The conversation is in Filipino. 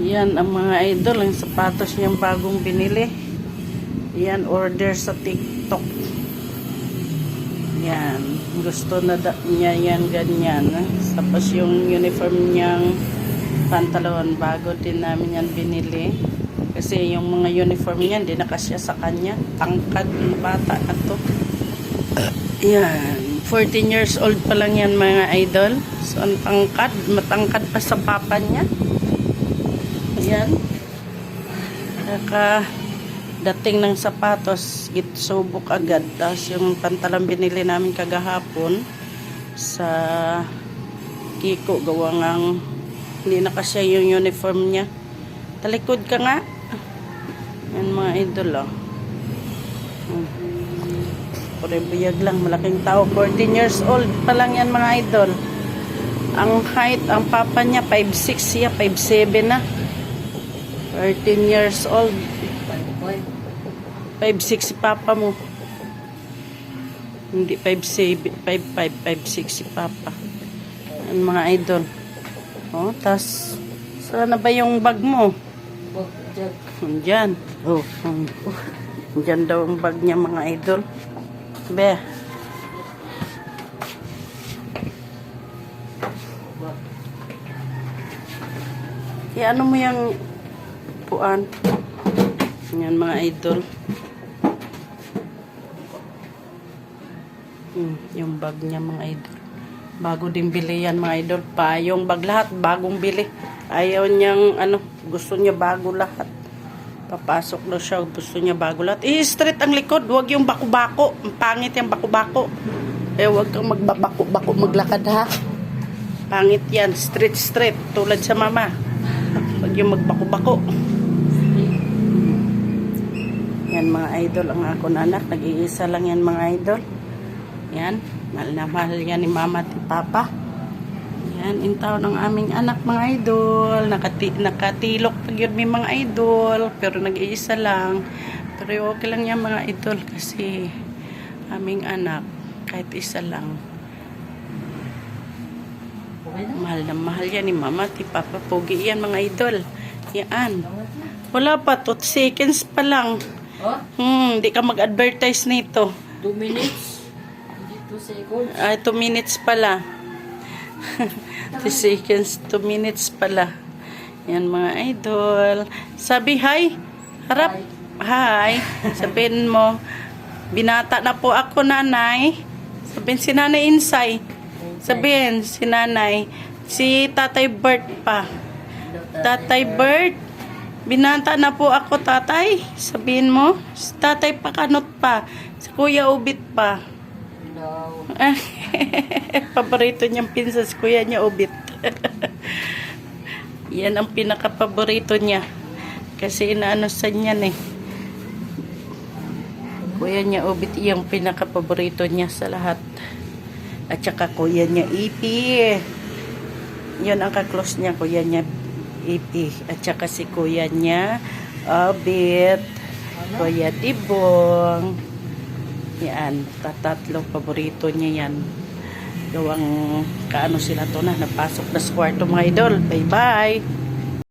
Yan ang mga idol, ang sapatos niyang bagong binili. Yan, order sa TikTok. Yan, gusto na niya yan, ganyan. Tapos yung uniform niyang pantalon, bago din namin yan binili. Kasi yung mga uniform niya, hindi na kasya sa kanya. Tangkad ng bata na to. Yan, 14 years old pa lang yan mga idol. So, ang tangkad, matangkad pa sa papa niya. Yan. Saka dating ng sapatos, subok agad. Tapos yung pantalon binili namin kagahapon sa Kiko, gawa ngang hindi na kasya yung uniform niya. Talikod ka nga. Yan mga idol, oh. Puribuyag lang, malaking tao. 14 years old pa lang yan mga idol. Ang height, ang papa niya 5'6", siya 5'7" na. 13 years old. 5'6" si papa mo. Hindi 5'7", 5'5", 5'6" si papa. Yan mga idol. Oh, tas saan na ba yung bag mo? Diyan. Oh, diyan daw ang bag niya mga idol. Be. Ano mo yung puan? Yan mga idol. Yung bag niya mga idol. Bago din bili yan mga idol. Pa yung bag lahat bagong bili. Ayaw niyang gusto niya bago lahat. Papasok daw siya, gusto niya bago lahat. I-straight ang likod, huwag yung bako-bako. Ang pangit yung bako-bako. Huwag kang magbabako-bako maglakad ha. Pangit yan, straight tulad sa mama. Huwag yung magbako-bako. Yan mga idol, ang ako na anak, nag-iisa lang yan mga idol. Yan, mahal na mahal yan ni mama at papa. Yan, intaw ng aming anak mga idol. Nakatilok pag yun may mga idol. Pero nag-iisa lang. Pero okay lang yan mga idol. Kasi aming anak, kahit isa lang. Mahal na mahal yan ni mama at papa. Pogi yan mga idol. Yan. Wala pa, 2 seconds pa lang. Hindi ka mag-advertise nito. 2 minutes? Hindi 2 seconds? Ay, 2 minutes pala. 2 seconds, 2 minutes pala. Yan mga idol. Sabi hi. Harap. Hi. Sabihin mo, binata na po ako nanay. Sabihin si nanay Insay. Sabihin si nanay. Si Tatay Bert pa. Tatay Bert. Binata na po ako tatay. Sabihin mo. Si Tatay Pakanot pa. Si Kuya Ubit pa. No. Paborito niyang pinsas, kuya niya Ubit. Yan ang pinaka-paborito niya. Kasi inaano sa niyan eh. Kuya niya Ubit yung pinaka-paborito niya sa lahat. At saka kuya niya Ipi. Yun ang kaklose niya, kuya niya Ipi. At saka si kuya niya Ubit. Kuya Dibong. Yan, tatatlo paborito niya yan. Gawang kaano sila to na napasok na sa kwarto mga idol. Bye bye.